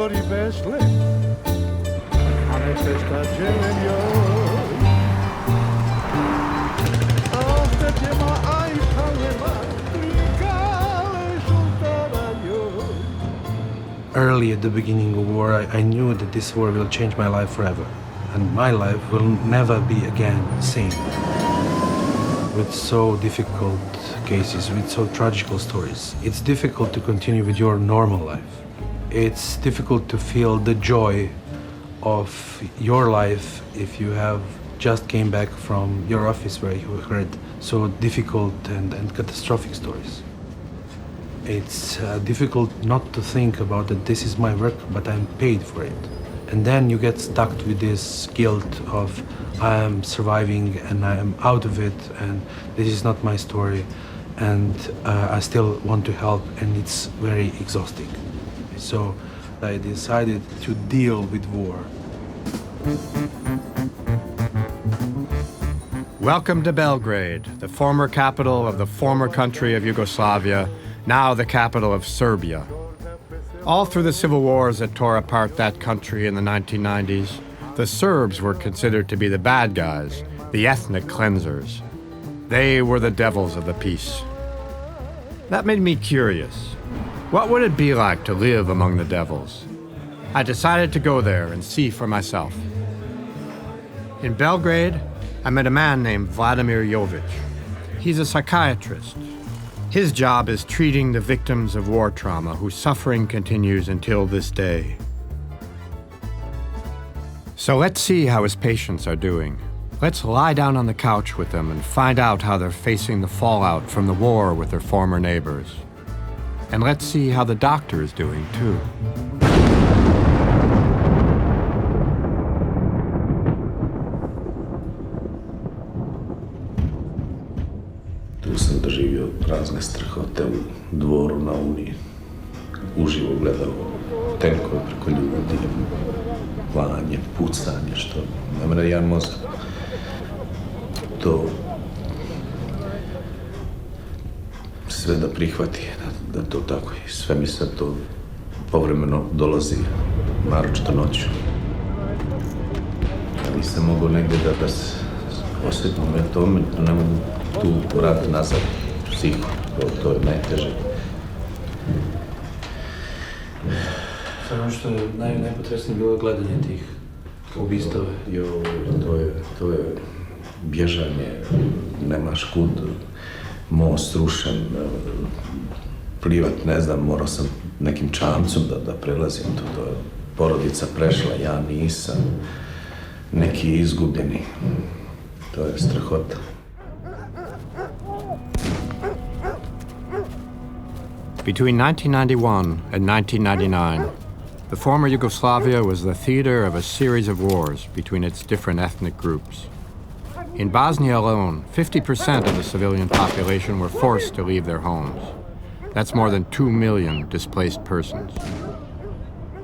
Victorii Beșle, Ameștește Gelenioi. Asta ce mă ai haleva, Tricale Șultaranioi. Early at the beginning of war, I knew that this war will change my life forever. And my life will never be again the same. With so difficult cases, with so tragical stories, it's difficult to continue with your normal life. It's difficult to feel the joy of your life if you have just came back from your office where you heard so difficult and catastrophic stories. It's difficult not to think about that this is my work, but I'm paid for it. And then you get stuck with this guilt of I am surviving and I am out of it and this is not my story and I still want to help and it's very exhausting. So I decided to deal with war. Welcome to Belgrade, the former capital of the former country of Yugoslavia, now the capital of Serbia. All through the civil wars that tore apart that country in the 1990s, the Serbs were considered to be the bad guys, the ethnic cleansers. They were the devils of the peace. That made me curious. What would it be like to live among the devils? I decided to go there and see for myself. In Belgrade, I met a man named Vladimir Jovic. He's a psychiatrist. His job is treating the victims of war trauma whose suffering continues until this day. So let's see how his patients are doing. Let's lie down on the couch with them and find out how they're facing the fallout from the war with their former neighbors. And let's see how the doctor is doing too. Tu sam doživio razne strahote u dvoru na Uniji. Uživo gledao tenkove preko ljudi, klanje, pucanje, što ne mre jedan mozak. To sve da prihvati, da to tako i sve mi sad to povremeno dolazi, naročito noću. Ja nisam mogao negdje da se osjetim, to ne mogu tu vratiti nazad, psihu, to je najteže. Sad ono što je najpotresnije bilo gledanje tih ubistava. To je bježanje, nemaš kud, most rušen, plivat, ne znam, morao sam nekim čamcom da prelazim to je porodica prešla, ja nisam, neki izgubljeni, to je strahota. Between 1991 and 1999, the former Yugoslavia was the theater of a series of wars between its different ethnic groups. In Bosnia alone, 50% of the civilian population were forced to leave their homes. That's more than 2 million displaced persons.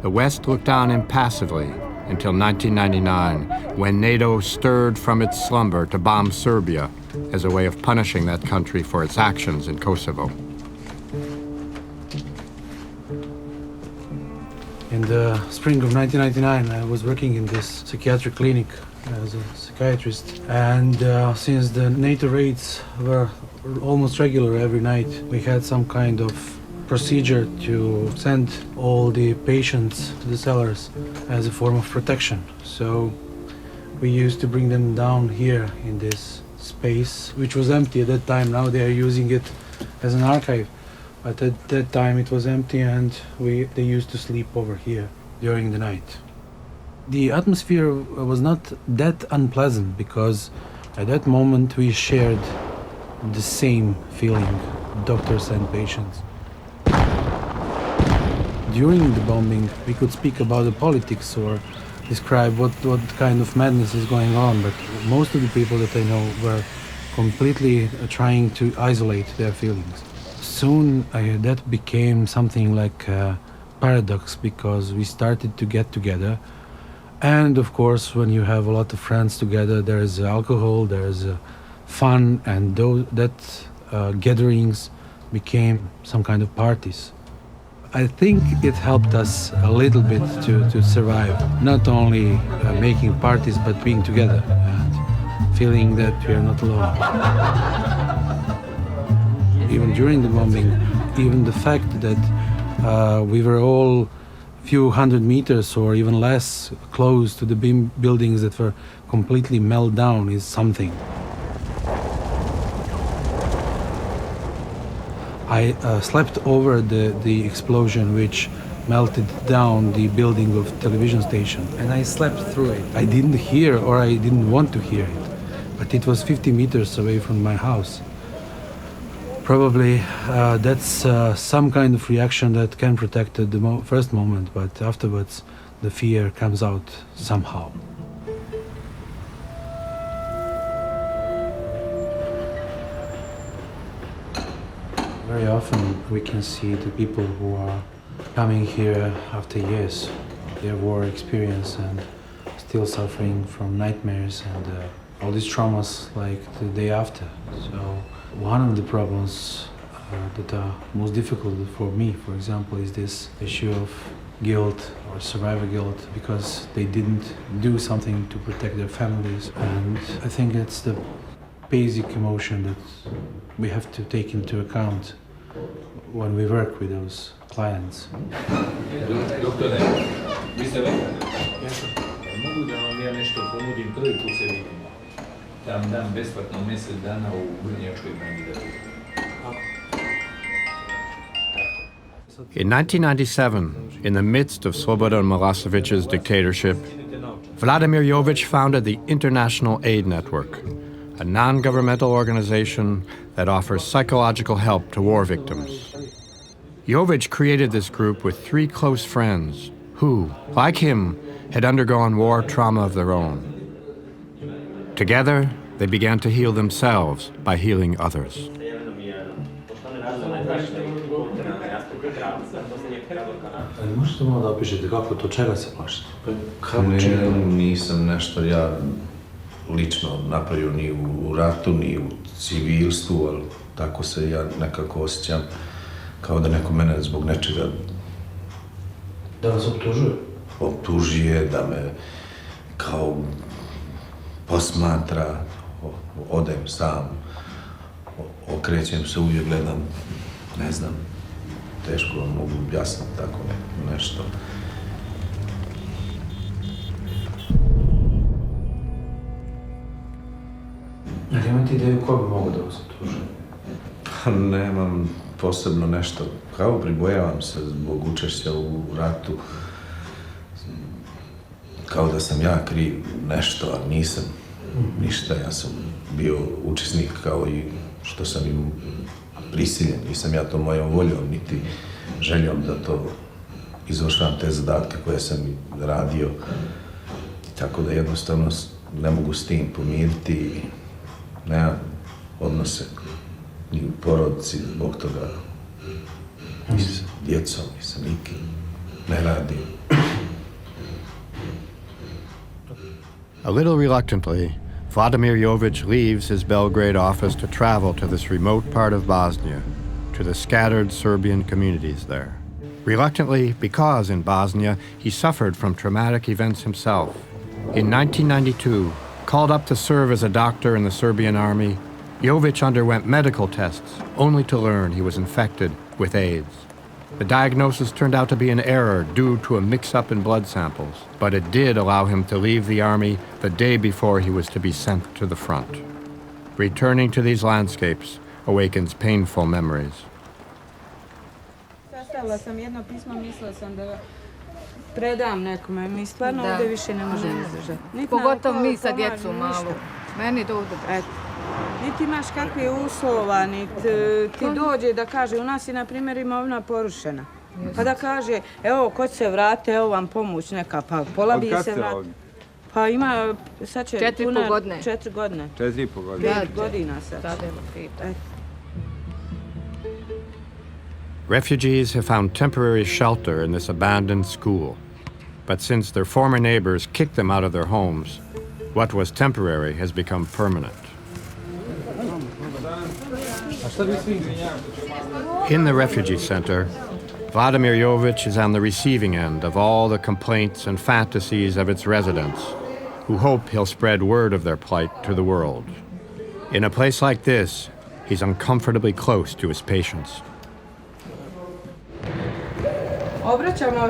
The West looked on impassively until 1999, when NATO stirred from its slumber to bomb Serbia as a way of punishing that country for its actions in Kosovo. In the spring of 1999, I was working in this psychiatric clinic as a psychiatrist. And since the NATO raids were almost regular every night, we had some kind of procedure to send all the patients to the cellars as a form of protection. So we used to bring them down here in this space, which was empty at that time. Now they are using it as an archive. But at that time it was empty and they used to sleep over here during the night. The atmosphere was not that unpleasant because at that moment we shared the same feeling, doctors and patients. During the bombing we could speak about the politics or describe what kind of madness is going on, but most of the people that I know were completely trying to isolate their feelings. Soon that became something like a paradox because we started to get together, and of course when you have a lot of friends together there is alcohol, there is fun, and gatherings became some kind of parties. I think it helped us a little bit to survive, not only making parties, but being together and feeling that we are not alone. Even during the bombing, even the fact that we were all few hundred meters or even less close to the buildings that were completely melted down is something. I slept over the explosion which melted down the building of television station, and I slept through it. I didn't hear, or I didn't want to hear it, but it was 50 meters away from my house. Probably that's some kind of reaction that can protect at the first moment, but afterwards the fear comes out somehow. Very often we can see the people who are coming here after years, their war experience, and still suffering from nightmares and all these traumas like the day after. So one of the problems that are most difficult for me, for example, is this issue of guilt or survivor guilt because they didn't do something to protect their families. And I think it's the basic emotion that we have to take into account when we work with those clients. Doktore, vi ste lekar? Mogu da vam ja nešto ponudim, prvi put se vidimo. Da vam dam besplatno mjesec dana u Brnjačkoj banji da vidimo. In 1997, in the midst of Slobodan Milosevic's dictatorship, Vladimir Jovic founded the International Aid Network, a non-governmental organization that offers psychological help to war victims. Jovic created this group with 3 close friends who, like him, had undergone war trauma of their own. Together, they began to heal themselves by healing others. Možete malo da opišete kako to, čega se plašite? Nisam nešto ja lično napravio ni u ratu, ni u civilstvu, ali tako se ja nekako osjećam kao da neko mene zbog nečega... Da vas optužuje? Optužuje, da me kao posmatra, odem sam, okrećem se, uvijek gledam, ne znam, teško vam mogu objasniti tako nešto. Ali imate ideju ko bi mogu da vas optužuje? Nemam posebno nešto, kao pribojavam se zbog učešća u ratu, kao da sam ja kriv nešto, a nisam ništa, ja sam bio učesnik kao i što sam im prisiljen, nisam ja to mojom voljom, niti željom da to izvršavam te zadatke koje sam radio, tako da jednostavno ne mogu s tim pomiriti i nemam odnose ni u porodici zbog toga, ni sa djecom, ni sa nikim, ne radim. A little reluctantly, Vladimir Jovic leaves his Belgrade office to travel to this remote part of Bosnia, to the scattered Serbian communities there. Reluctantly, because in Bosnia he suffered from traumatic events himself. In 1992, called up to serve as a doctor in the Serbian army, Jovic underwent medical tests only to learn he was infected with AIDS. The diagnosis turned out to be an error due to a mix-up in blood samples, but it did allow him to leave the army the day before he was to be sent to the front. Returning to these landscapes awakens painful memories. Sastavila sam jedno pismo, mislila sam da ga predam nekome. Mi stvarno ovdje više ne možemo izdržati. Pogotovo mi sa djecom malo. Meni to ovdje. Niti imaš kakve uslova, niti ti dođe da kaže, u nas je na primjer imovina porušena. Pa da kaže, evo, ko će se vrati, evo vam pomoć neka, pa pola bi se vrati. Pa ima, sad će 4,5 godine. 4 godine. 4,5 godine. 5 godina sad. Refugees have found temporary shelter in this abandoned school. But since their former neighbors kicked them out of their homes, what was temporary has become permanent. In the refugee center, Vladimir Jovic is on the receiving end of all the complaints and fantasies of its residents, who hope he'll spread word of their plight to the world. In a place like this, he's uncomfortably close to his patients. Obraćamo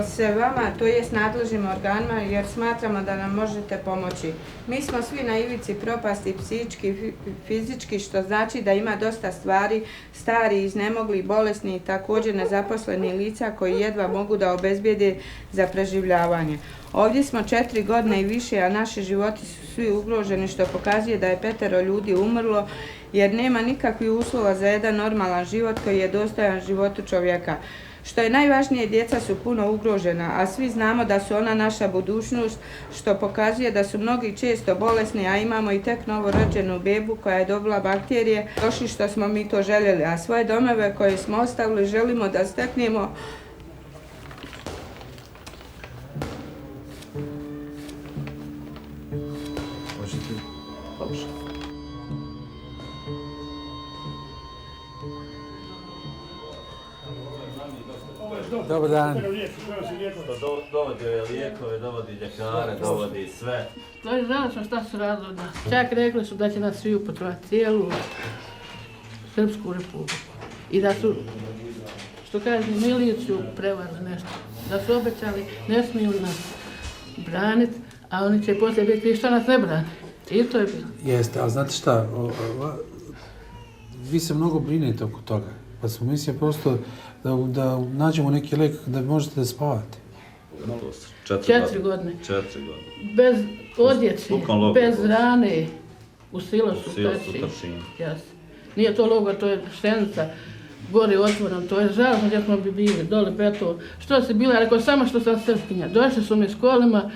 se vama, to jest nadležnim organima, jer smatramo da nam možete pomoći. Mi smo svi na ivici propasti psihički, fizički, što znači da ima dosta stvari, stari, iznemogli, bolesni i također nezaposleni lica koji jedva mogu da obezbijede za preživljavanje. Ovdje smo 4 godine i više, a naši životi su svi ugroženi, što pokazuje da je 5 ljudi umrlo, jer nema nikakvih uslova za jedan normalan život koji je dostojan životu čovjeka. Što je najvažnije, djeca su puno ugrožena, a svi znamo da su ona naša budućnost, što pokazuje da su mnogi često bolesni, a imamo i tek novorođenu bebu koja je dobila bakterije, došli što smo mi to željeli, a svoje domove koje smo ostavili želimo da steknemo. Dobar dan. Dovodi lijekove, dovodi ljekare, dovodi sve. To je strašno šta su radili od nas. Čak rekli su da će nas svi upotrovati, cijelu Srpsku republiku. I da su, što kaže, miliciju prevarili nešto. Da su obećali, ne smiju nas braniti, a oni će poslije biti što nas ne brane. I to je bilo. Jeste, ali znate šta, vi se mnogo brinete oko toga. Pa smo mislili prosto da nađemo neki lek da možete da spavate. 4 godine. 4 godine. Bez odjeće, bez rane, u silosu Trčin. Jasno. Nije to logor, to je štenica, gori otvoren, to je žalno gdje smo bi bili, dole beton. Što si bila, rekao, samo što sam srpkinja. Došli su mi s kolima,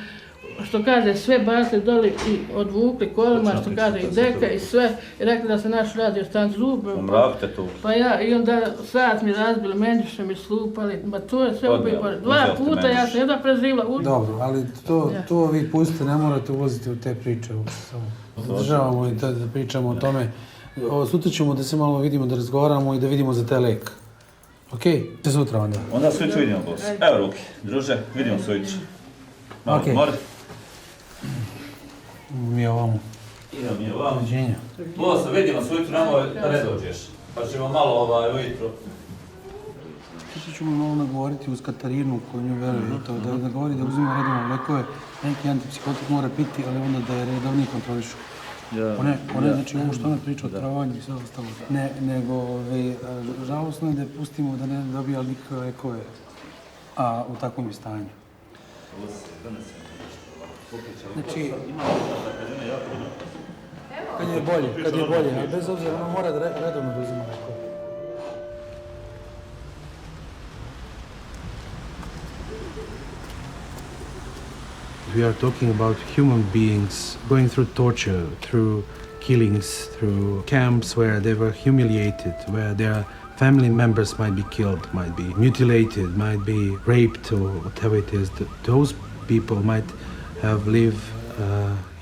što kaže, sve bacili doli i odvukli kolima, što kaže, i deka i sve, i rekli da se naš radio stan zlubio. Umravite tu. Pa ja, i onda sat mi razbili, menjuše mi slupali, ma to je sve ubij. 2 puta ja sam jedna preživla. Dobro, ali to vi pustite, ne morate ulaziti u te priče. Zadržavamo i da pričamo o tome. Sutra ćemo da se malo vidimo, da razgovaramo i da vidimo za taj lek. Okej? Se sutra onda. Onda sutra vidimo, bos. Evo ruke. Druže, vidimo se ujutro. Malo more. Mi ovamo. Idemo mi ovamo. Uđenja. Bos, vidimo se ujutro, nemoj da ne dođeš. Pa ćemo malo ujutro. Sada ćemo malo nagovoriti uz Katarinu koju nju veruje. Da govori da uzima redovno lekove. Neki antipsihotik mora piti, ali onda da je redovniji kontrolišu. One, znači ovo što ona priča o travanju i sve ostalo. Nego, žalostno je da je pustimo da ne dobija nikakve lekove, a u takvom je stanju. Znači, kad je bolje, ali bez obzira ona mora redovno da uzima lekove. We are talking about human beings going through torture, through killings, through camps where they were humiliated, where their family members might be killed, might be mutilated, might be raped or whatever it is. Those people might have lived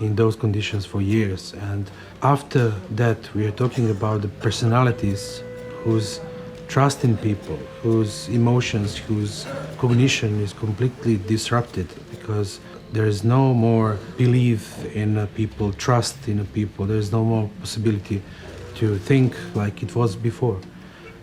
in those conditions for years. And after that, we are talking about the personalities whose trust in people, whose emotions, whose cognition is completely disrupted because there is no more belief in people, trust in people. There is no more possibility to think like it was before.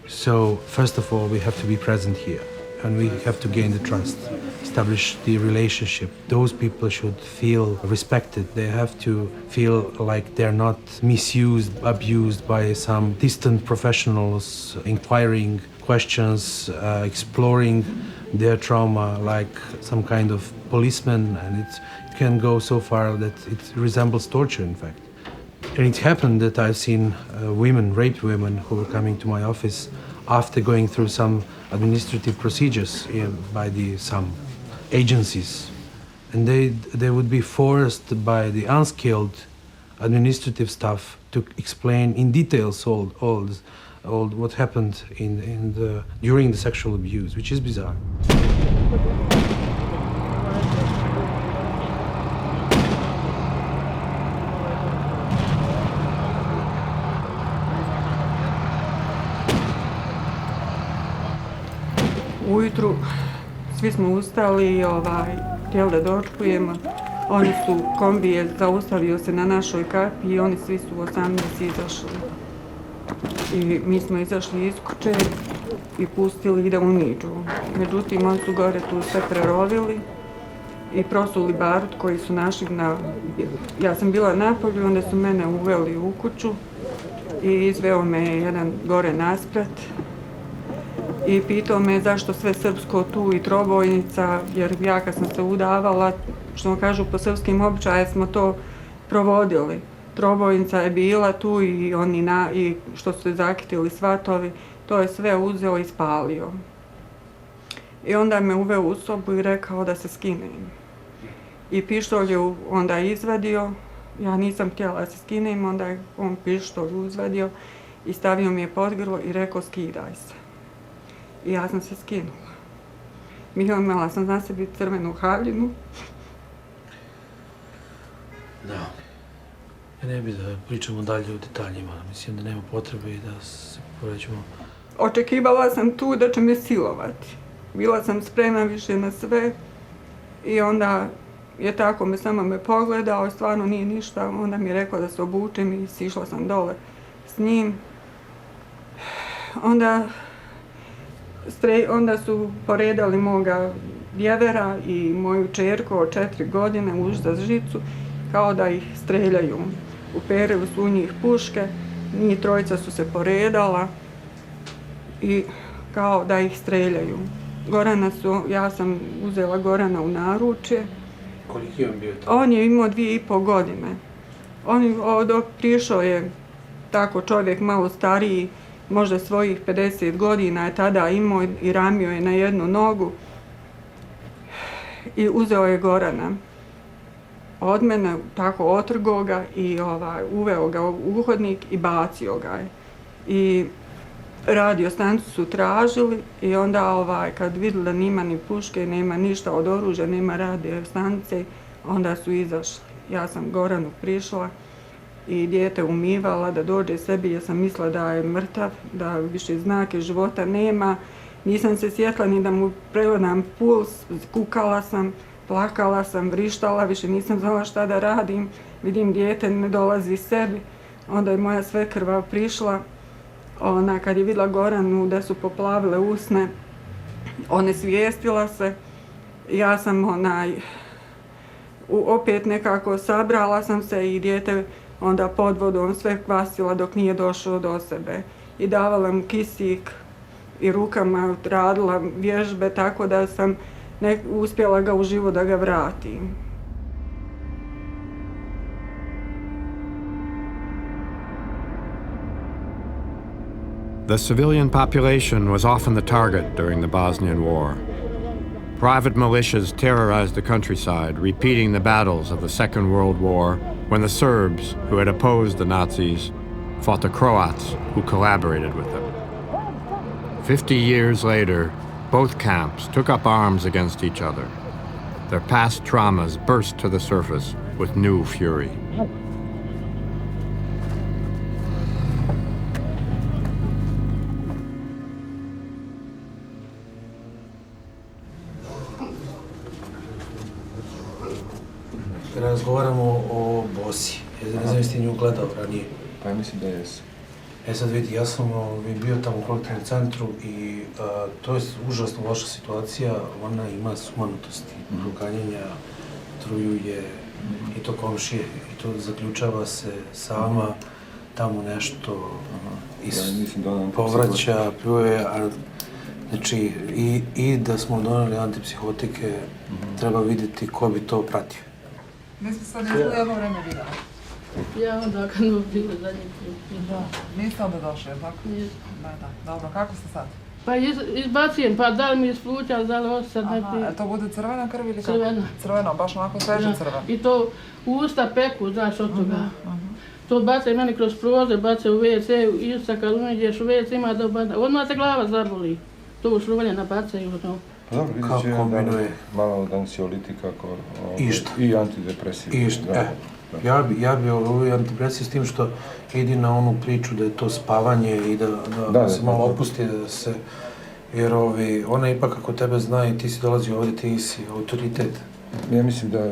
So, first of all, we have to be present here and we have to gain the trust, establish the relationship. Those people should feel respected. They have to feel like they're not misused, abused by some distant professionals, inquiring questions, exploring their trauma like some kind of policeman, and it can go so far that it resembles torture, in fact. And it happened that I've seen raped women who were coming to my office after going through some administrative procedures by some agencies. And they would be forced by the unskilled administrative staff to explain in details all what happened during the sexual abuse, which is bizarre. Ujutru svi smo ustali i htjeli da dočekujemo. Oni su, kombije zaustavio se na našoj kapi i oni svi su u 18 izašli. I mi smo izašli iz kuće i pustili da uniđu. Međutim, oni su gore tu sve prerovili i prosuli barut koji su našli Ja sam bila napolju, onda su mene uveli u kuću i izveo me jedan gore nasprat i pitao me zašto sve srpsko tu i trobojnica, jer ja kad sam se udavala, što kažu po srpskim običajima, smo to provodili. Trobojnica je bila tu i i što su se zakitili svatovi, to je sve uzeo i spalio. I onda me uveo u sobu i rekao da se skinem. I pištolj je onda izvadio, ja nisam htjela da se skinem, onda je on pištolj izvadio i stavio mi je pod grlo i rekao skidaj se. I ja sam se skinula. Imala sam na sebi crvenu haljinu. Da. Ja ne bih da pričamo dalje o detaljima. Mislim da nema potrebe i da se poređemo. Očekivala sam tu da će me silovati. Bila sam spremna više na sve i onda je tako samo me pogledao, stvarno nije ništa. Onda mi je rekao da se obučem i sišla sam dole s njim. Onda su poredali moga djevera i moju čerku od 4 godine už za žicu, kao da ih streljaju. Uperili su u njih puške, njih trojica su se poredala i kao da ih streljaju. Ja sam uzela Gorana u naručje. Koliki je on bio to? On je imao 2,5 godine. Dok prišao je tako čovjek malo stariji, možda svojih 50 godina je tada imao i ramio je na jednu nogu i uzeo je Gorana od mene, tako otrgao ga i uveo ga u uhodnik i bacio ga je. I radio stanicu su tražili i onda kad vidjeli da nima ni puške, nema ništa od oružja, nema radio stanice, onda su izašli. Ja sam Goranu prišla i dijete umivala da dođe sebi jer sam mislila da je mrtav, da više znake života nema. Nisam se sjetila ni da mu pregledam puls, kukala sam, plakala sam, vrištala, više nisam znala šta da radim. Vidim dijete ne dolazi sebi, onda je moja svekrva prišla. Kad je vidjela Goranu da su poplavile usne, onesvijestila se. Ja sam opet nekako sabrala sam se i dijete onda pod vodom sve kvasila dok nije došao do sebe. I davala mu kisik i rukama radila vježbe tako da sam uspjela ga u život da ga vratim. The civilian population was often the target during the Bosnian War. Private militias terrorized the countryside, repeating the battles of the Second World War when the Serbs, who had opposed the Nazis, fought the Croats, who collaborated with them. 50 years later, both camps took up arms against each other. Their past traumas burst to the surface with new fury. Razgovaramo o Bosni. Ne znam jeste nju gledao ranije. Pa ja mislim da jesu. Sad vidi, ja sam bio tamo u kolektivnom centru i to je užasno loša situacija. Ona ima sumanutosti, proganjanja, trujuje i to komšije. I to zaključava se sama, tamo nešto povraća, pljuje. Znači, i da smo doneli antipsihotike, treba vidjeti ko bi to pratio. Mi smo sad izgledali jedno vreme vidjeli. Ja onda kad smo bili zadnji put. Da, niste onda došli, je tako? Nisam. Da. Dobro, kako ste sad? Pa izbacijem, pa da li mi je spluća, da li osad neki... Aha, to bude crvena krv ili kako? Crvena. Crvena, baš onako sveže crvena. I to u usta peku, znaš, od toga. To baca meni kroz prozor, baca u WC, isto kad uđeš u WC ima da baca. Odmah te glava zaboli. To u šruvanje nabacaju. Pa dobro, vidjet će jedan malo od anksiolitika i antidepresiva. Ja bi ovaj antidepresiv s tim što idi na onu priču da je to spavanje i da se malo opusti, da se... Jer ona ipak ako tebe zna i ti si dolazio ovdje, ti si autoritet. Ja mislim da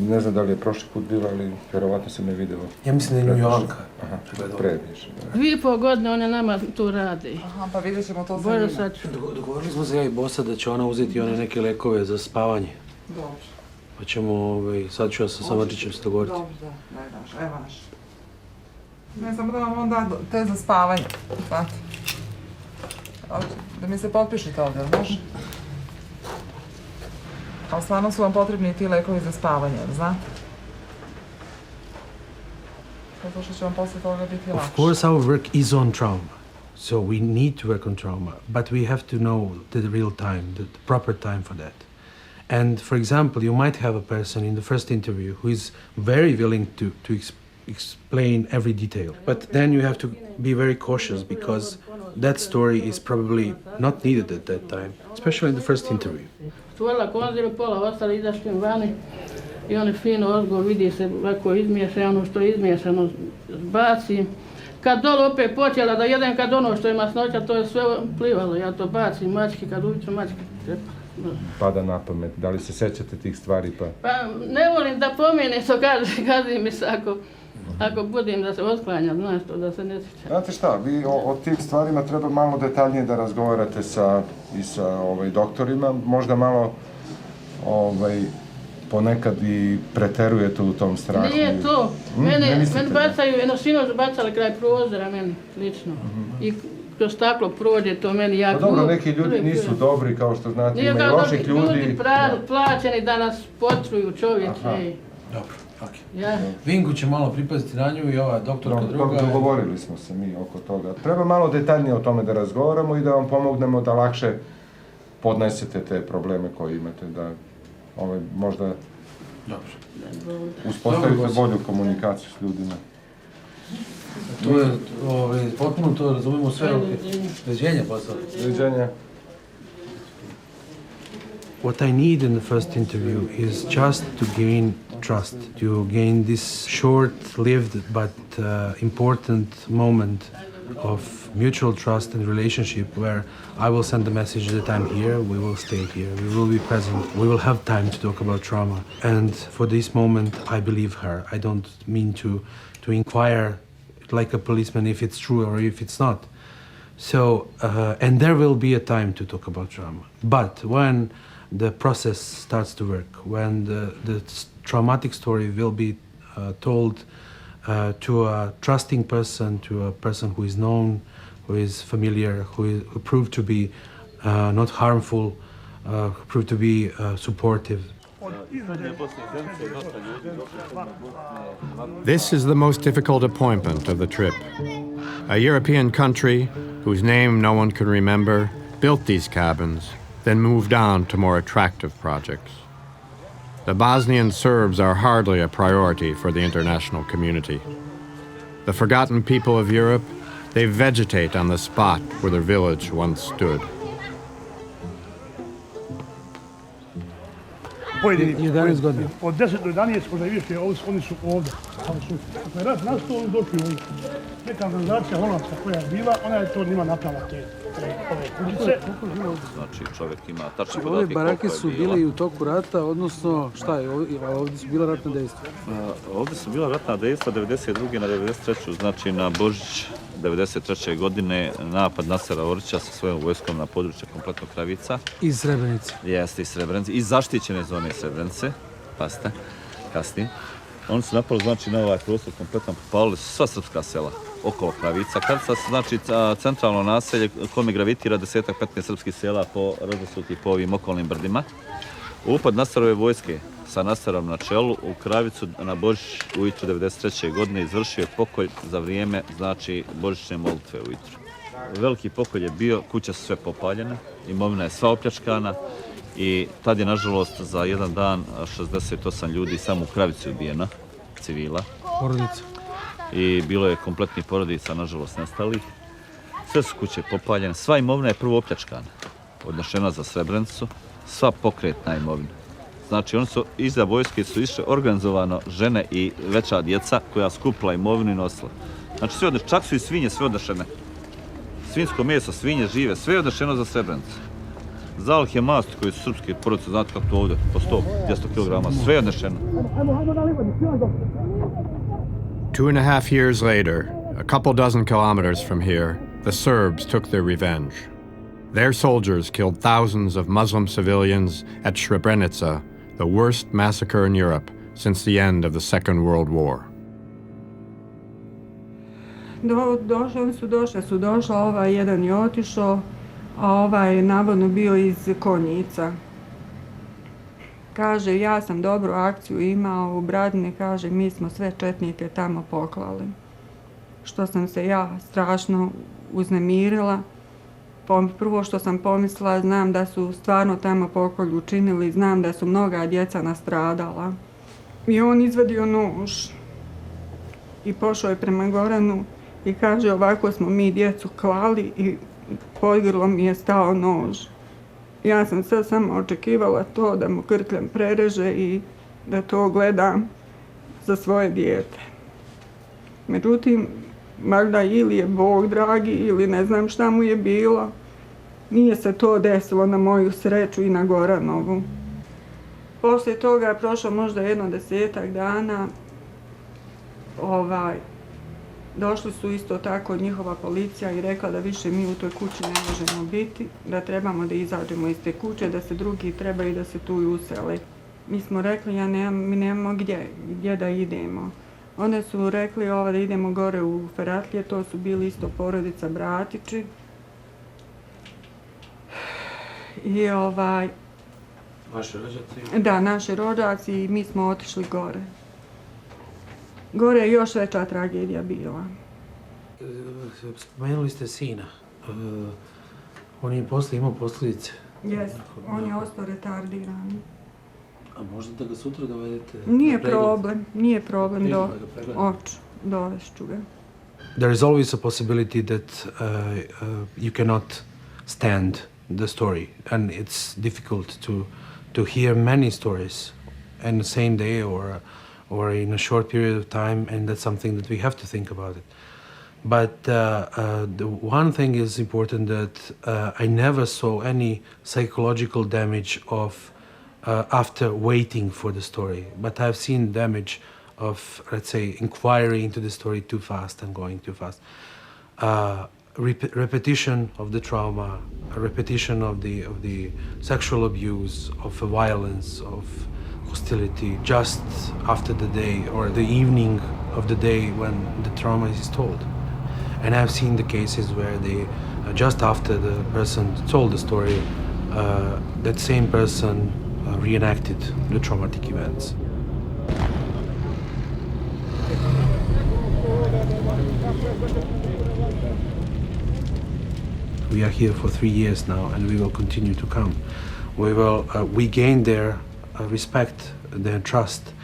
ne znam da li je prošli put bilo, ali vjerovatno sam ne vidio. Ja mislim da je Joanka. Aha, previše. 2,5 godine one nama tu radi. Aha, pa vidjet ćemo to sa njima. Dogovorili smo se ja i Bosa da će ona uzeti one neke lekove za spavanje. Dobro. Pa ćemo, sad ću ja sa Samarčićem se dogovoriti. Dobro, daj naš, evo naš. Ne, samo da vam onda te za spavanje, znate. Da mi se potpišete ovdje, može? Ali stvarno su vam potrebni i ti lekovi za spavanje, znate? Zato što će vam poslije toga biti lakše. Of course our work is on trauma. So we need to work on trauma, but we have to know the real time, the proper time for that. And for example, you might have a person in the first interview who is very willing to explain every detail. But then you have to be very cautious because that story is probably not needed at that time, especially in the first interview. Stvorila konzervu, pola ostali izašli vani i oni fino odgovor vidi se ovako izmiješa, ono što je izmiješano bacim. Kad dole opet počela da jedem, kad ono što je masnoća, to je sve plivalo, ja to bacim, mački, kad ujutro mački trepa. Pada na pamet, da li se sećate tih stvari pa? Pa ne volim da pomene, što gazi mi se ako budem da se otklanjam, znaš to, da se ne sjećam. Znate šta, vi o tim stvarima treba malo detaljnije da razgovarate sa doktorima, možda malo ponekad i preterujete u tom strahu. Nije to, mene bacaju, sinoć bacali kraj prozora meni, lično. I kroz staklo prođe, to meni jako... Pa dobro, neki ljudi nisu dobri, kao što znate, ima i loših ljudi. Ljudi plaćeni da nas potruju, čovječe. Dobro, okej. Vingu će malo pripaziti na nju i ova doktorka druga... Dogovorili smo se mi oko toga. Treba malo detaljnije o tome da razgovaramo i da vam pomognemo da lakše podnesete te probleme koje imate, da možda uspostavite bolju komunikaciju s ljudima. To je, potpuno to razumemo sve. Doviđenja posao. Doviđenja. What I need in the first interview is just to gain trust, to gain this short-lived but important moment of mutual trust and relationship where I will send the message that I'm here, we will stay here, we will be present, we will have time to talk about trauma. And for this moment, I believe her. I don't mean to inquire like a policeman if it's true or if it's not. So, and there will be a time to talk about trauma. But when the process starts to work, when the traumatic story will be told to a trusting person, to a person who is known, who is familiar, who proved to be not harmful, who proved to be supportive. This is the most difficult appointment of the trip. A European country, whose name no one can remember, built these cabins, then moved on to more attractive projects. The Bosnian Serbs are hardly a priority for the international community. The forgotten people of Europe, they vegetate on the spot where their village once stood. Pojedini, od 10 do 11 možda i više, oni su ovdje. Ako je rat nastao, oni došli ovdje. Neka organizacija holandska koja je bila, ona je to njima napravila te ove kućice. Znači čovjek ima tačni Ove barake su bile i u toku rata, odnosno šta je, ovdje su bila ratna dejstva? Ovdje su bila ratna dejstva 92. na 93. Znači na Božić 93. godine napad Nasera Orića sa svojom vojskom na područje kompletno Kravica. Iz Srebrenice. Jeste, iz Srebrenice. Iz zaštićene zone Srebrenice, pazite, kasnije. Oni su napali, znači, na ovaj prostor kompletno popalili sva srpska sela okolo Kravica. Kravica su, znači, centralno naselje kome gravitira 10-15 srpskih sela razasuti po ovim okolnim brdima. Upad Nasarove vojske sa Nasarom na čelu u Kravicu na Božić ujutru 93. godine izvršio je pokolj za vrijeme, znači, božićne molitve ujutru. Veliki pokolj je bio, kuće su sve popaljene, imovina je sva opljačkana i tad je, nažalost, za jedan dan 68 ljudi samo u Kravici ubijena, civila. Porodica. I bilo je kompletnih porodica, nažalost, nestalih. Sve su kuće popaljene, sva imovina je prvo opljačkana, odnešena za Srebrenicu, sva pokretna imovina. Znači, oni su iza vojske su išle organizovano žene i veća djeca koja skupila imovinu i nosila. Znači, čak su i svinje sve odnešene. svinjsko meso, svinje žive, sve je odnešeno za Srebrenicu. Zalihe masti koji su srpske porodice, znate kako to ovdje, po 100-200 kg, sve je odnešeno. 2.5 years later, a couple dozen kilometers from here, the Serbs took their revenge. Their soldiers killed thousands of Muslim civilians at Srebrenica, the worst massacre in Europe since the end of the Second World War. Oni su došli, ovaj jedan je otišao, a ovaj je navodno bio iz Konjica. Kaže, ja sam dobru akciju imao u Bradini, kaže, mi smo sve četnike tamo poklali. Što sam se ja strašno uznemirila. Prvo što sam pomislila, znam da su stvarno tamo pokolj učinili, znam da su mnoga djeca nastradala. I on izvadio nož i pošao je prema Goranu i kaže, ovako smo mi djecu klali i pod grlom mi je stao nož. Ja sam sad samo očekivala to da mu krtljan prereže i da to gledam za svoje dijete. Međutim, valjda ili je Bog dragi ili ne znam šta mu je bilo. Nije se to desilo na moju sreću i na Goranovu. Poslije toga je prošlo možda 10-ak dana. Došli su isto tako njihova policija i rekla da više mi u toj kući ne možemo biti, da trebamo da izađemo iz te kuće, da se drugi trebaju da se tu usele. Mi smo rekli, mi nemamo gdje da idemo. Onda su rekli da idemo gore u Feratlije, to su bili isto porodica Bratići. I Vaši rođaci? Da, naši rođaci i mi smo otišli gore. Gore je još veća tragedija bila. Spomenuli ste sina. On je poslije imao posljedice. Jest, on je ostao retardiran. A možda da ga sutra dovedete? Nije problem, dovešću ga. There is always a possibility that you cannot stand the story, and it's difficult to hear many stories in the same day or in a short period of time, and that's something that we have to think about it. But the one thing is important that I never saw any psychological damage of after waiting for the story, but I've seen damage of, let's say, inquiry into the story too fast and going too fast. Repetition of the trauma, a repetition of the sexual abuse, of violence, of hostility, just after the day or the evening of the day when the trauma is told. And I've seen the cases where they, just after the person told the story, that same person reenacted the traumatic events. We are here for 3 years now, and we will continue to come. We gain their respect, their trust.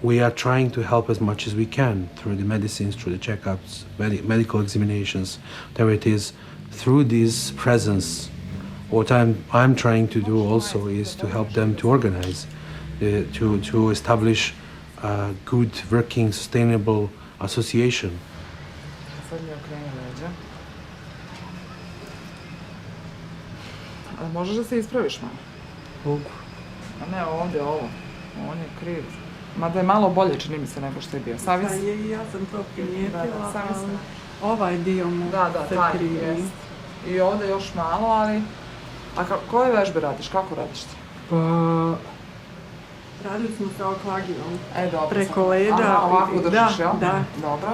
We are trying to help as much as we can through the medicines, through the checkups, medical examinations, whatever it is. Through this presence, what I'm trying to do also is to help them to organize, to establish a good, working, sustainable association. Možeš da se ispraviš malo? Mogu. A ne ovdje, ovo. On je kriv. Mada je malo bolje, čini mi se, nego što je bio. Savi se? Ja sam to primijetila, ali ovaj dio mu se krivi. I ovdje još malo, ali... A koje vežbe radiš? Kako radiš ti? Pa... Radili smo sa oklagijom. Dobro. Preko leda. Aha, ovako držiš, jel? Da. Dobro.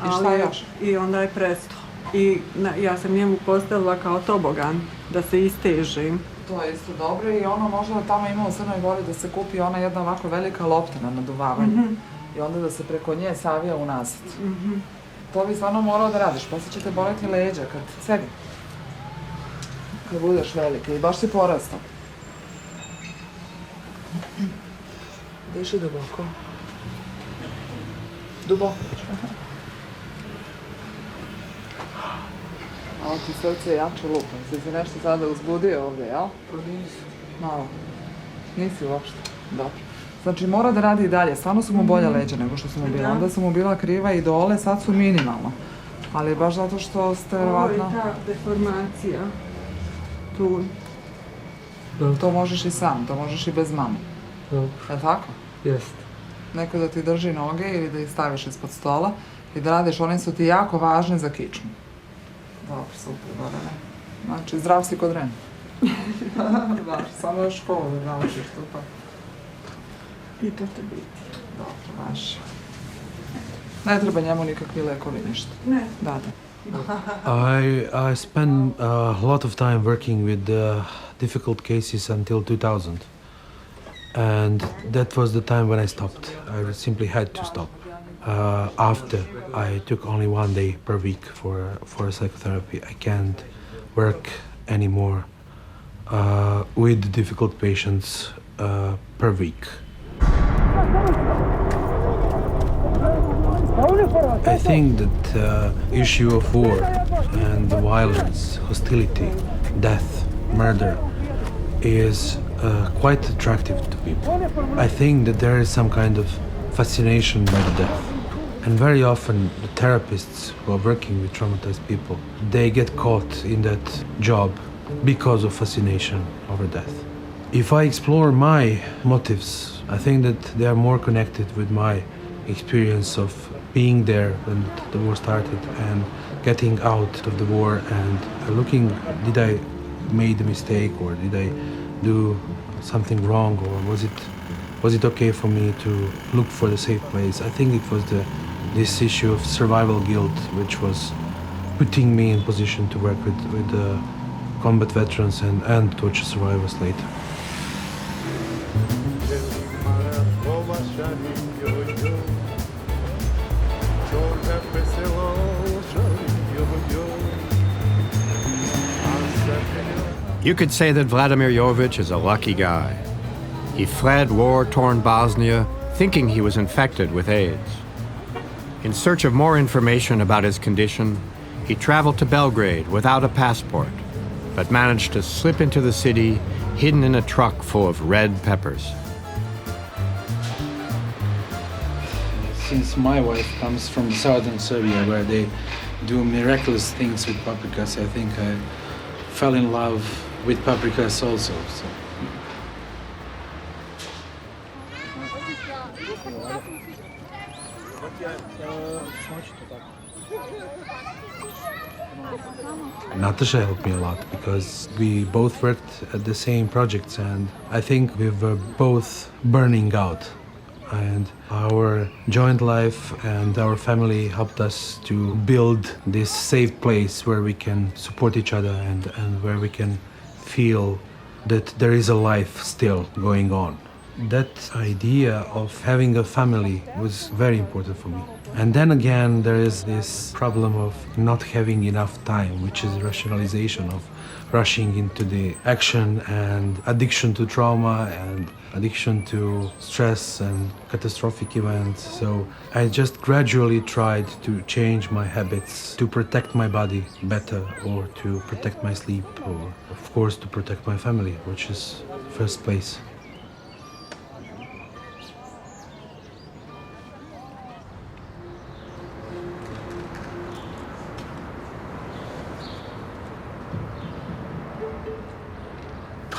I šta još? I onda je presto. I ja sam njemu postavila kao tobogan, da se istežim. To je isto dobro i ono možda tamo ima u Crnoj Gori da se kupi ona jedna ovako velika lopta na naduvavanje. I onda da se preko nje savija unazad. To bi stvarno morao da radiš, poslije će te boleti leđa kad sedi. Kad budeš veliki i baš si porastao. Diši duboko. Duboko. Malo ti srce jače lupa. Si se nešto sada uzbudio ovdje, jel? Pa nisam. Malo. Nisi uopšte. Dobro. Znači mora da radi i dalje. Stvarno su mu bolja leđa nego što su mu bila. Onda su mu bila kriva i dole, sad su minimalno. Ali baš zato što ste Ovo je verovatno... ta deformacija. Tu. To možeš i sam, to možeš i bez mame. Je li tako? Jest. Neko da ti drži noge ili da ih staviš ispod stola i da radiš, one su ti jako važne za kičmu. Dobro, super, Gorane. Znači, zdrav si kod Ren. Baš, samo još školu da naučiš to pa. I to će biti. Dobro, baš. Ne treba njemu nikakvi lekovi, ništa. Ne. Da. I spent a lot of time working with difficult cases until 2000. And that was the time when I stopped. I simply had to stop. After I took only 1 day per week for psychotherapy, I can't work anymore with difficult patients per week. I think that issue of war and the violence, hostility, death, murder is quite attractive to people. I think that there is some kind of fascination by the death. And very often the therapists who are working with traumatized people, they get caught in that job because of fascination over death. If I explore my motives, I think that they are more connected with my experience of being there when the war started and getting out of the war and looking, did I made a mistake or did I do something wrong or was it okay for me to look for the safe place? I think it was this issue of survival guilt which was putting me in position to work with combat veterans and torture survivors later. You could say that Vladimir Jovic is a lucky guy. He fled war-torn Bosnia thinking he was infected with AIDS. In search of more information about his condition, he traveled to Belgrade without a passport, but managed to slip into the city hidden in a truck full of red peppers. Since my wife comes from southern Serbia where they do miraculous things with paprikas, I think I fell in love with paprikas also. So. Natasha helped me a lot because we both worked at the same projects and I think we were both burning out. And our joint life and our family helped us to build this safe place where we can support each other and where we can feel that there is a life still going on. That idea of having a family was very important for me. And then again, there is this problem of not having enough time, which is rationalization of rushing into the action and addiction to trauma and addiction to stress and catastrophic events. So I just gradually tried to change my habits to protect my body better or to protect my sleep or, of course, to protect my family, which is first place.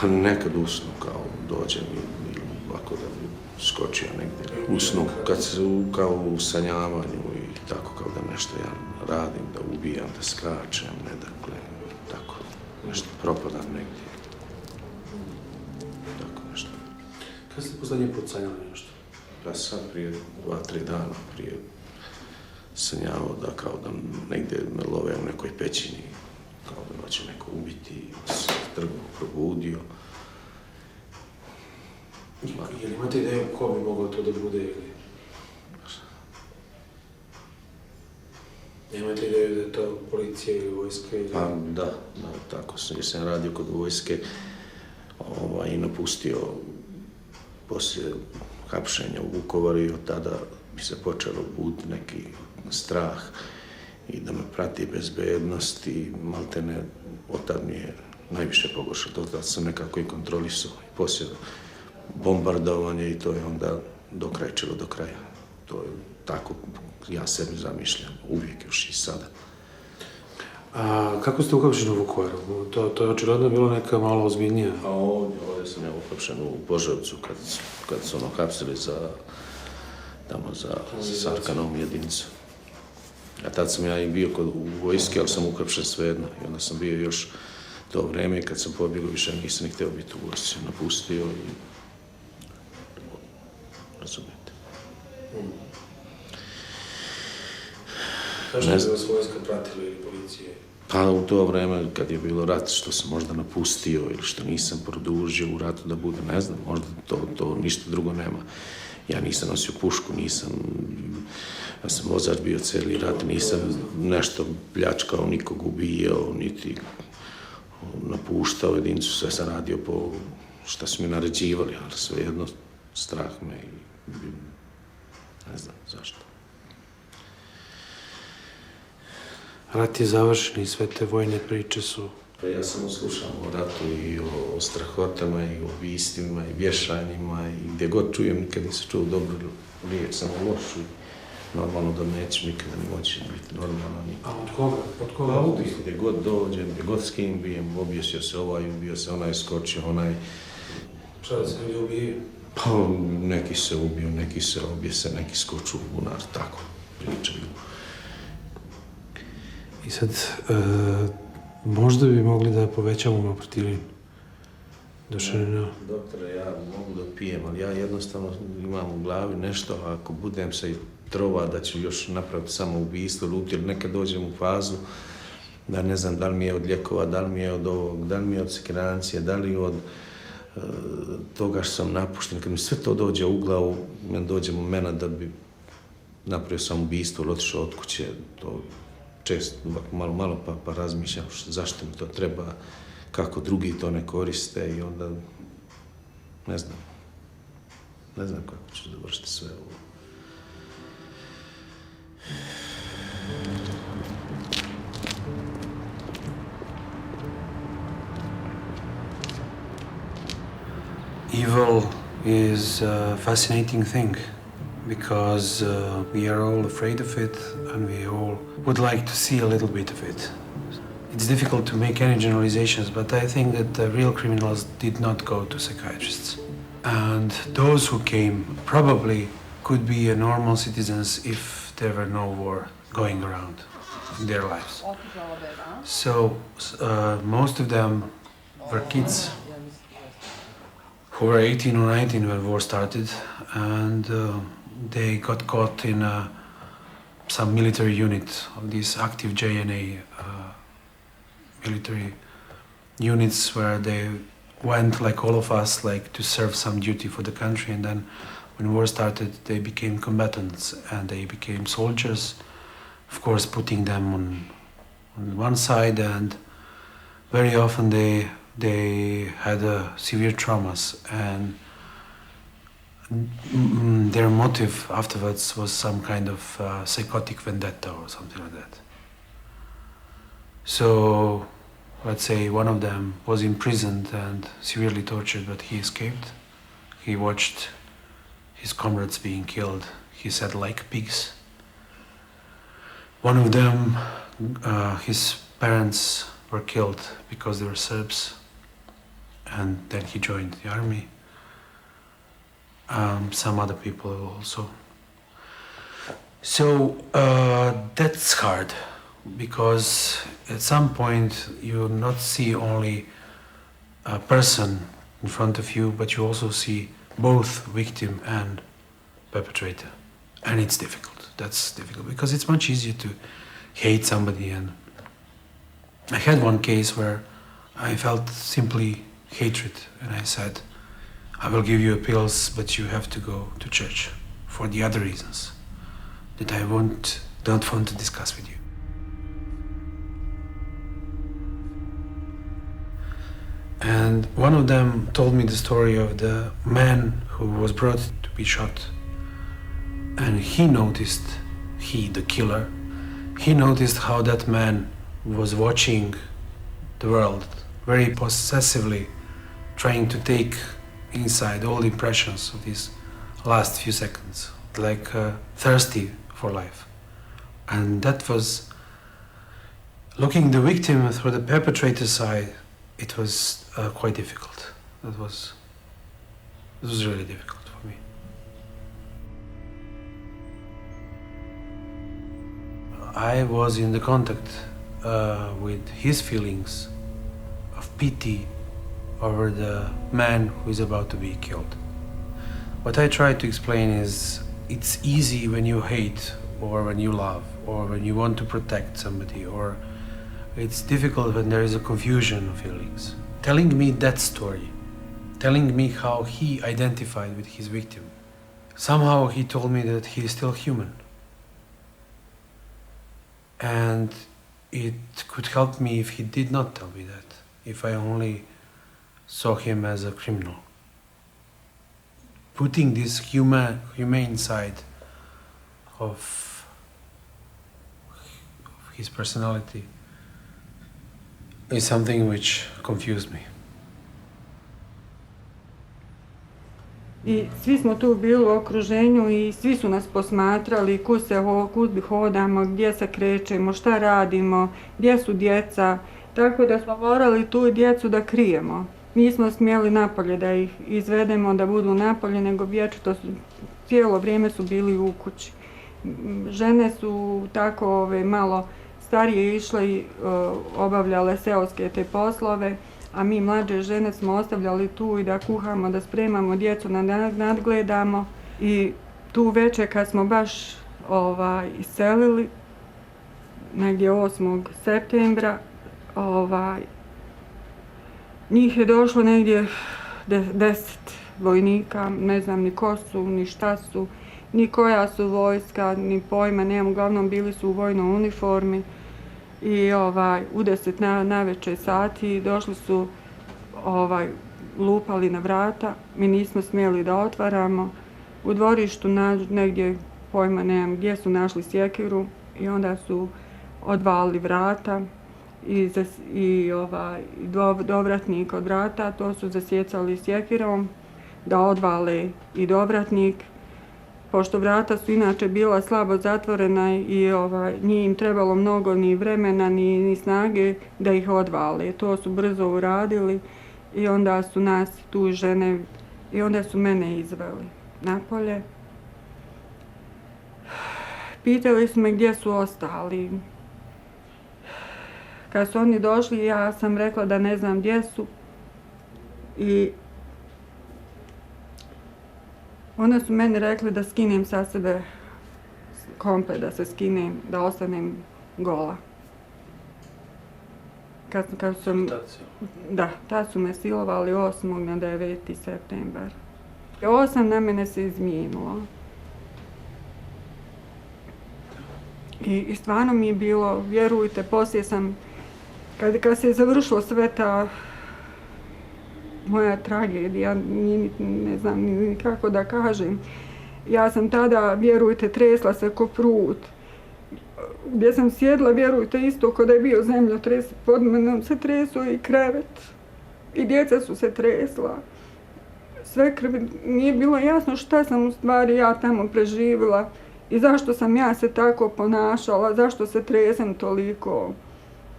Pa nekad usnu kao dođem i ovako da bi skočio negdje. Usnu kad se kao u sanjavanju i tako kao da nešto ja radim, da ubijam, da skačem, nedakle, tako nešto propadam negdje. Tako nešto. Kad ste poslednji put sanjali nešto? Pa sad prije 2-3 dana prije sanjavao da kao da negdje me love u nekoj pećini, kao da će neko ubiti, se trgom probudio. Je li imate ideju ko bi mogao to da bude ili? Imate ideju da je to policija ili vojska ili... Pa da, tako sam, jer sam radio kod vojske i napustio poslije hapšenja u Vukovaru i od tada bi se počelo buditi neki strah i da me prati bezbednost i maltene od tad mi je najviše pogoršalo. Od tada sam nekako i kontrolisao i poslije bombardovanje i to je onda dokrajčilo do kraja. To je tako ja sebi zamišljam, uvijek još i sada. A kako ste uhapšeni u Vukovaru? To je očigledno bilo neka malo ozbiljnija. A ovdje sam ja uhapšen u Požarevcu kad su hapsili za Sarkanovom jedinicu. A tad sam ja i bio u vojski, ali sam uhapšen svejedno. I onda sam bio još to vrijeme kad sam pobjegao, više nisam ni htio biti u vojsci. Napustio i... Razumijete. Zašto je vas vojska pratila ili policije? Pa u to vrijeme kad je bilo rat, što sam možda napustio ili što nisam produžio u ratu da bude, ne znam, možda to ništa drugo nema. Ja nisam nosio pušku, ja sam vozač bio cijeli rat, nisam nešto pljačkao, nikog ubijao, niti napuštao jedinicu, sve sam radio po šta su mi naređivali, ali svejedno strah me i ne znam zašto. Rat je završen i sve te vojne priče su... Pa ja sam slušao o ratu i o strahotama i o ubistvima i vješanjima i gdje god čujem, nikad nisam čuo dobru riječ, samo lošu. Normalno da neću nikada ni moći biti normalan. A od koga? Od koga? Gdje god dođem, gdje god s kim bijem, objesio se ovaj, ubio se onaj, skočio onaj. Šta da se ljudi ubijaju? Pa neki se ubiju, neki se objese, neki skoču u bunar, tako pričaju. I sad, možda bi mogli da povećamo moprotilin. Doktore, ja mogu da pijem, ali ja jednostavno imam u glavi nešto, ako budem se trova da ću još napraviti samo ubijstvo, lutiti, ili nekad dođem u fazu da ne znam da li mi je od lijekova, da li mi je od ovog, da li mi je od sekrancije, da li od toga što sam napušten. Kad mi sve to dođe u glavu, dođe momena da bi napravio sam ubijstvo ili otišao od kuće, to često malo pa razmišljam zašto mi to treba, kako drugi to ne koriste i onda ne znam kako ću završiti sve ovo. Evil is a fascinating thing because we are all afraid of it and we all would like to see a little bit of it. It's difficult to make any generalizations, but I think that the real criminals did not go to psychiatrists. And those who came probably could be normal citizens if there were no war going around in their lives. So most of them were kids who were 18 or 19 when war started, and they got caught in some military unit of these active JNA military units where they went, like all of us, like to serve some duty for the country, and then when war started they became combatants and they became soldiers, of course putting them on one side, and very often they had severe traumas, and their motive afterwards was some kind of psychotic vendetta or something like that. So, let's say one of them was imprisoned and severely tortured, but he escaped. He watched his comrades being killed, he said, like pigs. One of them, his parents were killed because they were Serbs, and then he joined the army. Some other people also. So that's hard, because at some point you not see only a person in front of you, but you also see both victim and perpetrator. And it's difficult. That's difficult because it's much easier to hate somebody. And I had one case where I felt simply hatred, and I said, I will give you pills, but you have to go to church for the other reasons that I don't want to discuss with you. And one of them told me the story of the man who was brought to be shot. And he noticed, the killer, he noticed how that man was watching the world very possessively, trying to take inside all the impressions of these last few seconds, like thirsty for life. And that was Looking the victim through the perpetrator side, it was quite difficult. It was really difficult for me. I was in the contact with his feelings of pity over the man who is about to be killed. What I try to explain is it's easy when you hate or when you love or when you want to protect somebody, or it's difficult when there is a confusion of feelings. Telling me that story, telling me how he identified with his victim, somehow he told me that he is still human. And it could help me if he did not tell me that, if I only saw him as a criminal. Putting this humane side of his personality is something which confused me. I svi smo tu bili u okruženju i svi su nas posmatrali kud hodamo, gdje se krećemo, šta radimo, gdje su djeca. Tako da smo morali tu djecu da krijemo. Nismo smjeli napolje da ih izvedemo, da budu napolje, nego vječito cijelo vrijeme su bili u kući. Žene su tako malo starije išle i obavljale seoske te poslove, a mi mlađe žene smo ostavljali tu i da kuhamo, da spremamo djecu, da nadgledamo. I tu večer kad smo baš iselili, negdje 8. septembra, njih je došlo negdje 10 vojnika, ne znam ni ko su, ni šta su, ni koja su vojska, ni pojma, nemam, uglavnom bili su u vojnoj uniformi. I u 10 navečer sati došli su, lupali na vrata, mi nismo smjeli da otvaramo. U dvorištu negdje, pojma nemam, gdje su našli sjekiru i onda su odvalili vrata i dovratnik od vrata, to su zasjecali sjekirom da odvale i dovratnik. Pošto vrata su inače bila slabo zatvorena i nije im trebalo mnogo ni vremena ni snage da ih odvale. To su brzo uradili i onda su nas tu žene, i onda su mene izveli napolje. Pitali su me gdje su ostali. Kad su oni došli, ja sam rekla da ne znam gdje su i onda su meni rekli da skinem sa sebe komplet, da se skinem, da ostanem gola. Tad su me silovali 8. na 9. septembar. 8 na mene se izmijenulo. I stvarno mi je bilo, vjerujte, poslije sam, kad se je završilo sve ta moja tragedija, ne znam ni kako da kažem, ja sam tada, vjerujte, tresla se ko prut. Gdje sam sjedla, vjerujte, isto kao da je bio zemljotres, pod menom se tresao i krevet. I djeca su se tresla. Sve krvi, nije bilo jasno šta sam u stvari ja tamo preživjela i zašto sam ja se tako ponašala, zašto se tresem toliko.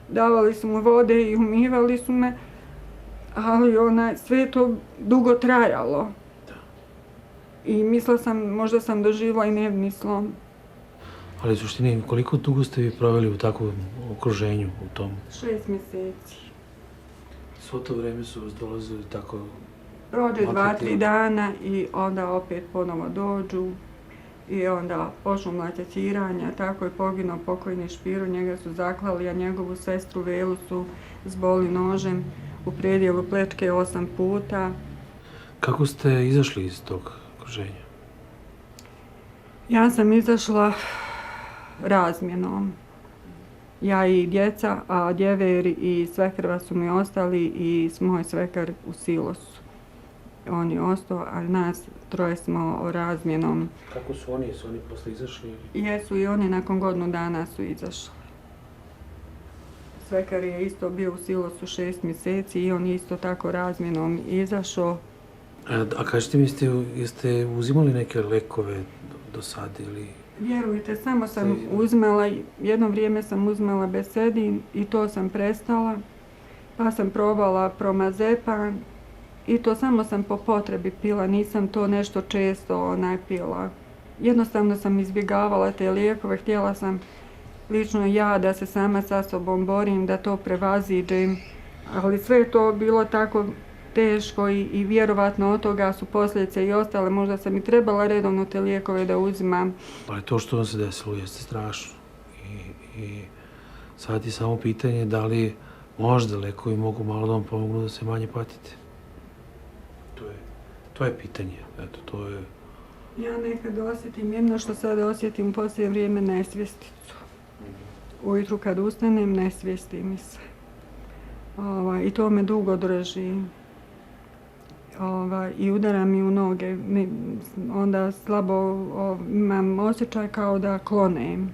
Davali su mu vode i umivali su me, ali sve je to dugo trajalo. I mislila sam, možda sam doživjela i nervni slom. Ali u suštini, koliko dugo ste vi proveli u takvom okruženju, u tom? 6 mjeseci. Svo to vrijeme su vas dolazili tako... Prođe 2-3 dana i onda opet ponovo dođu i onda počnu mlaćaćiranja. Tako je poginuo pokojni Špiro, njega su zaklali, a njegovu sestru Velu su zboli nožem u predjelu plečke 8 puta. Kako ste izašli iz tog okruženja? Ja sam izašla razmjenom. Ja i djeca, a djever i svekrva su mi ostali i moj svekar u silosu. On je ostao, a nas troje smo razmjenom. Kako su oni? Su oni posle izašli? Jesu, i oni nakon godinu dana su izašli. Svekar je isto bio u silosu 6 mjeseci i on je isto tako razmjenom izašao. A kažete mi, jeste uzimali neke lekove do sad ili Vjerujte, samo sam uzmela, jedno vrijeme sam uzmela besedin i to sam prestala, pa sam probala promazepam i to samo sam po potrebi pila, nisam to nešto često pila. Jednostavno sam izbjegavala te lijekove, htjela sam lično ja da se sama sa sobom borim, da to prevaziđem, ali sve je to bilo tako teško i vjerovatno od toga su posljedice i ostale. Možda sam i trebala redovno te lijekove da uzimam. Ali to što vam se desilo jeste strašno. I sad je samo pitanje da li možda lijekovi mogu malo da vam pomognu da se manje patite. To je pitanje. Eto, to je... Ja nekad osjetim jedno što sad osjetim u posljednje vrijeme, nesvjesticu. Ujutru kad ustanem, nesvijesti mi se. I to me dugo drži. I udara mi u noge. Onda slabo imam osjećaj kao da klonem.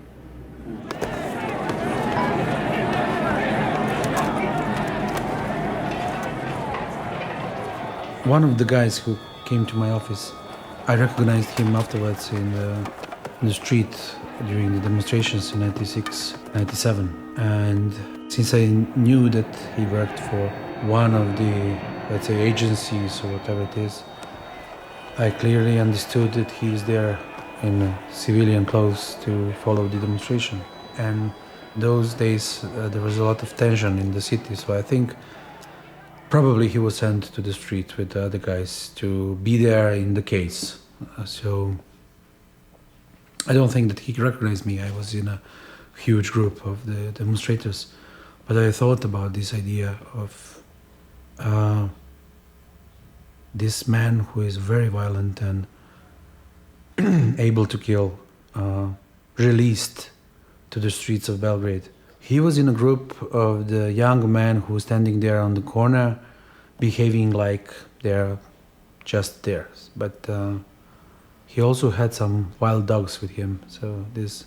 One of the guys who came to my office, I recognized him afterwards in the street during the demonstrations in 96, 97. And since I knew that he worked for one of the, let's say, agencies or whatever it is, I clearly understood that he is there in civilian clothes to follow the demonstration. And those days there was a lot of tension in the city, so I think probably he was sent to the street with the other guys to be there in the case. So I don't think that he recognized me. I was in a huge group of the demonstrators, but I thought about this idea of this man who is very violent and able to kill, released to the streets of Belgrade. He was in a group of the young men who were standing there on the corner, behaving like they're just there. But he also had some wild dogs with him, so this,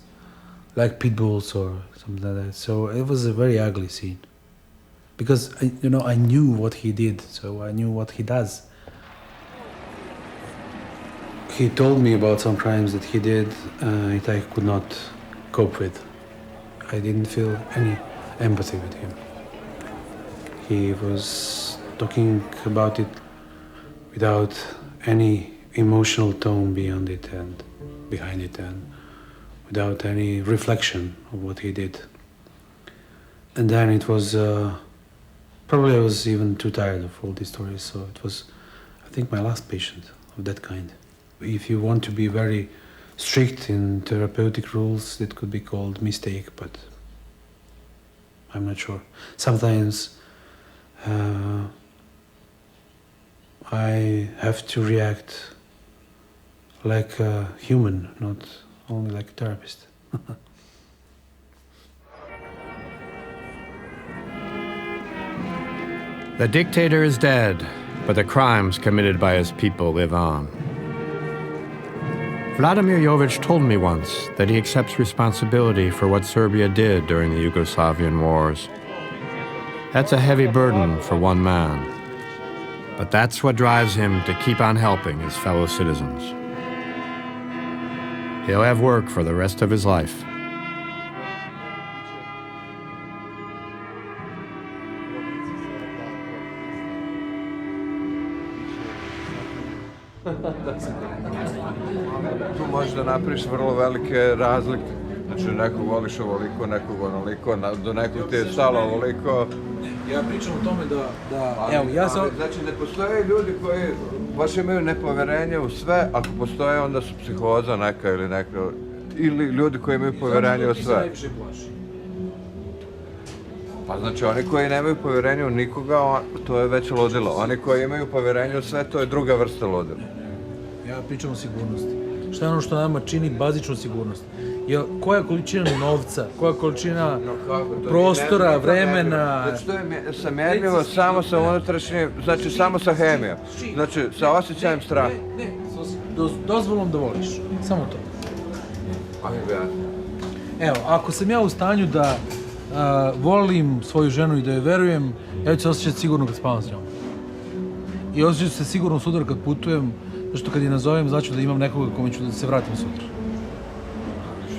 like pit bulls or something like that. So it was a very ugly scene, because I knew what he did, so I knew what he does. He told me about some crimes that he did that I could not cope with. I didn't feel any empathy with him. He was talking about it without any emotional tone beyond it and behind it, and without any reflection of what he did. And then it was, probably I was even too tired of all these stories, so it was, I think, my last patient of that kind. If you want to be very strict in therapeutic rules, it could be called mistake, but I'm not sure. Sometimes I have to react like a human, not only like a therapist. The dictator is dead, but the crimes committed by his people live on. Vladimir Jovic told me once that he accepts responsibility for what Serbia did during the Yugoslavian wars. That's a heavy burden for one man, but that's what drives him to keep on helping his fellow citizens. He'll have work for the rest of his life. Tu možeš da napraviš vrlo velike razlike. Znači, nekog voliš ovoliko, nekog onoliko, do nekog ti je stalo ovoliko. Ja pričam o tome da evo, ja sam... Znači, ne postoje ljudi koji baš imaju nepoverenje u sve, ako postoje, onda su psihoza neka ili neka... Ili ljudi koji imaju poverenje u sve. Pa znači, oni koji nemaju povjerenje u nikoga, to je već ludilo. Oni koji imaju povjerenje u sve, to je druga vrsta ludila. Ja pričam o sigurnosti. Šta je ono što nama čini bazičnu sigurnost? Koja količina novca, koja količina prostora, vremena... Znači, to je samjerljivo samo sa unutrašnjim, znači samo sa hemijom. Znači, sa osjećajem straha. Ne, dozvolom da voliš. Samo to. Evo, ako sam ja u stanju da volim svoju ženu i da joj verujem, ja ću se osjećati sigurno kad spavam s njom. I osjećat ću se sigurno sutra kad putujem, zato što kad je nazovem, znaću da imam nekoga kome ću da se vratim sutra.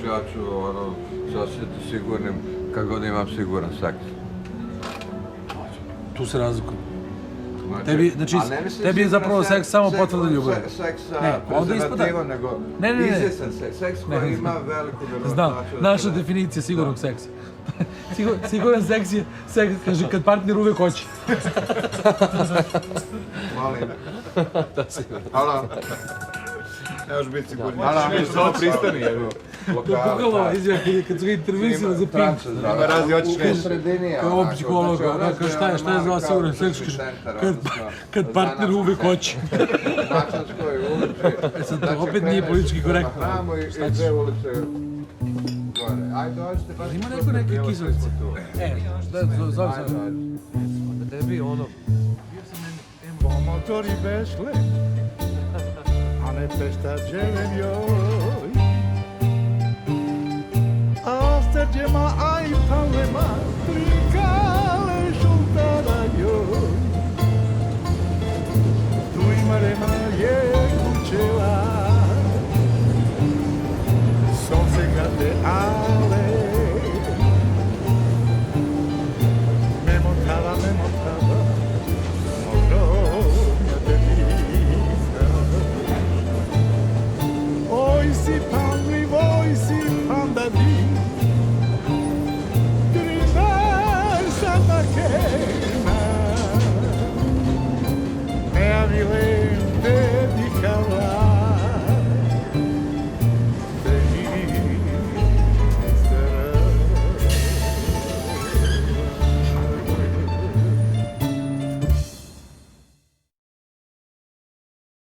ja ću se osjetiti sigurnim kad god imam siguran seks. Tu se razlikujem. Tebi je zapravo seks samo potvrda ljubavi. Seks sa prezervativom, nego izvjesan seks. Seks koji ima veliku vjerovatnoću. Znam, naša definicija sigurnog seksa. Siguran seks je seks, kaže, kad partner uvek hoće. Molim. Halo. Ne možeš biti sigurni. Mi smo pristani, evo. Kukalo, izvijek, kad su ga intervjuisali za Pink. Ima razi, hoćeš nešto. Kao psihologa, šta je zvao siguran seks, kad partner uvek hoće. Načanskoj ulici. Sad to opet nije politički korektno. Znamo i dve ulice gore. Ajde, dođite baš... Ima neko neke kizalice? Zove. Da tebi ono... Pomotori vešle, a ne peštađevem joj. A ostađema aj palema trika.